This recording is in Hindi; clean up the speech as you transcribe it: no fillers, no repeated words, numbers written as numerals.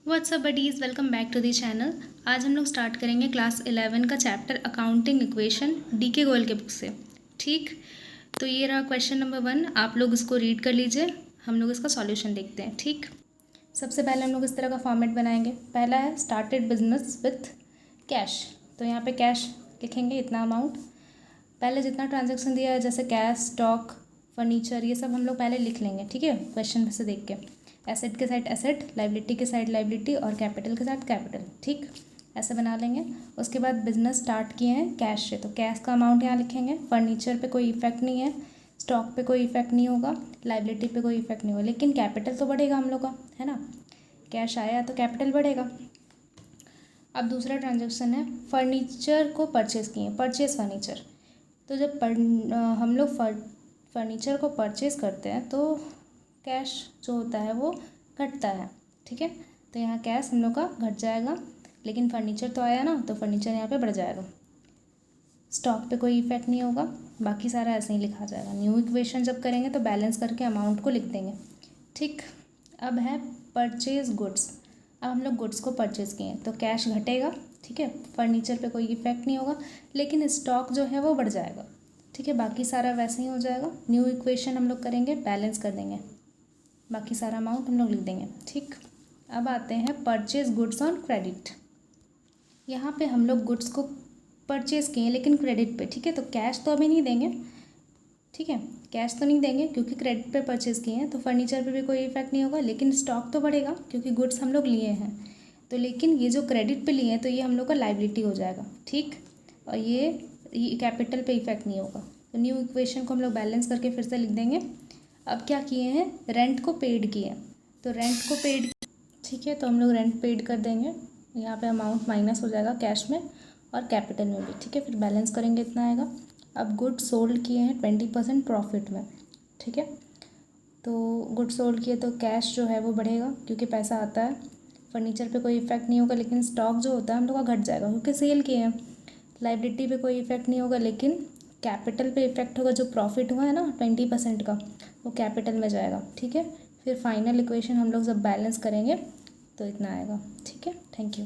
WhatsApp buddies, welcome back to the channel. आज हम लोग स्टार्ट करेंगे क्लास 11 का chapter accounting equation D K Goyal के बुक से। ठीक, तो ये रहा क्वेश्चन नंबर 1। आप लोग इसको रीड कर लीजिए, हम लोग इसका सॉल्यूशन देखते हैं। ठीक, सबसे पहले हम लोग इस तरह का फॉर्मेट बनाएंगे। पहला है स्टार्टेड बिजनेस विथ कैश, तो यहाँ पे कैश लिखेंगे, इतना अमाउंट। पहले जितना ट्रांजेक्शन दिया है जैसे कैश, स्टॉक, फर्नीचर, ये सब हम लोग पहले लिख लेंगे। ठीक है, क्वेश्चन में से देख के एसेट के साइड एसेट, लाइबिलिटी के साइड लाइबिलिटी और कैपिटल के साथ कैपिटल। ठीक, ऐसे बना लेंगे। उसके बाद बिजनेस स्टार्ट किए हैं कैश से, तो कैश का अमाउंट यहाँ लिखेंगे। फर्नीचर पे कोई इफेक्ट नहीं है, स्टॉक पे कोई इफेक्ट नहीं होगा, लाइबिलिटी पे कोई इफेक्ट नहीं होगा, लेकिन कैपिटल तो बढ़ेगा हम लोग का, है ना। कैश आया तो कैपिटल बढ़ेगा। अब दूसरा ट्रांजेक्शन है फर्नीचर को परचेज़ किए, परचेज़ फर्नीचर। तो जब हम लोग फर्नीचर को परचेज़ करते हैं तो कैश जो होता है वो घटता है। ठीक है, तो यहाँ कैश हम लोग का घट जाएगा, लेकिन फर्नीचर तो आया ना, तो फर्नीचर यहाँ पे बढ़ जाएगा। स्टॉक पे कोई इफेक्ट नहीं होगा, बाकी सारा ऐसे ही लिखा जाएगा। न्यू इक्वेशन जब करेंगे तो बैलेंस करके अमाउंट को लिख देंगे। ठीक, अब है परचेज गुड्स। अब हम लोग गुड्स को परचेज़ किए तो कैश घटेगा। ठीक है, फर्नीचर पे कोई इफेक्ट नहीं होगा, लेकिन स्टॉक जो है वो बढ़ जाएगा। ठीक है, बाकी सारा वैसे ही हो जाएगा। न्यू इक्वेशन हम लोग करेंगे, बैलेंस कर देंगे, बाकी सारा अमाउंट हम लोग लिख देंगे। ठीक, अब आते हैं परचेज गुड्स ऑन क्रेडिट। यहाँ पे हम लोग गुड्स को परचेज़ किए लेकिन क्रेडिट पे। ठीक है, तो कैश तो अभी नहीं देंगे। ठीक है, कैश तो नहीं देंगे क्योंकि क्रेडिट पे परचेज़ किए हैं, तो फर्नीचर पे भी कोई इफेक्ट नहीं होगा, लेकिन स्टॉक तो बढ़ेगा क्योंकि गुड्स हम लोग लिए हैं। तो लेकिन ये जो क्रेडिट पे लिए हैं तो ये हम लोग का लाइबिलिटी हो जाएगा। ठीक, और ये कैपिटल पे इफेक्ट नहीं होगा। तो न्यू इक्वेशन को हम लोग बैलेंस करके फिर से लिख देंगे। अब क्या किए हैं, रेंट को पेड किए, तो रेंट को पेड। ठीक है, तो हम लोग रेंट पेड कर देंगे। यहाँ पे अमाउंट माइनस हो जाएगा कैश में और कैपिटल में भी। ठीक है, फिर बैलेंस करेंगे, इतना आएगा। अब गुड सोल्ड किए हैं 20% प्रॉफिट में। ठीक है, तो गुड सोल्ड किए तो कैश जो है वो बढ़ेगा क्योंकि पैसा आता है। फर्नीचर पे कोई इफेक्ट नहीं होगा, लेकिन स्टॉक जो होता है हम लोग का घट जाएगा क्योंकि सेल किए हैं। लाइबिलिटी पे कोई इफेक्ट नहीं होगा, लेकिन कैपिटल पे इफेक्ट होगा। जो प्रॉफिट हुआ है ना 20% का, वो कैपिटल में जाएगा। ठीक है, फिर फाइनल इक्वेशन हम लोग जब बैलेंस करेंगे तो इतना आएगा। ठीक है, थैंक यू।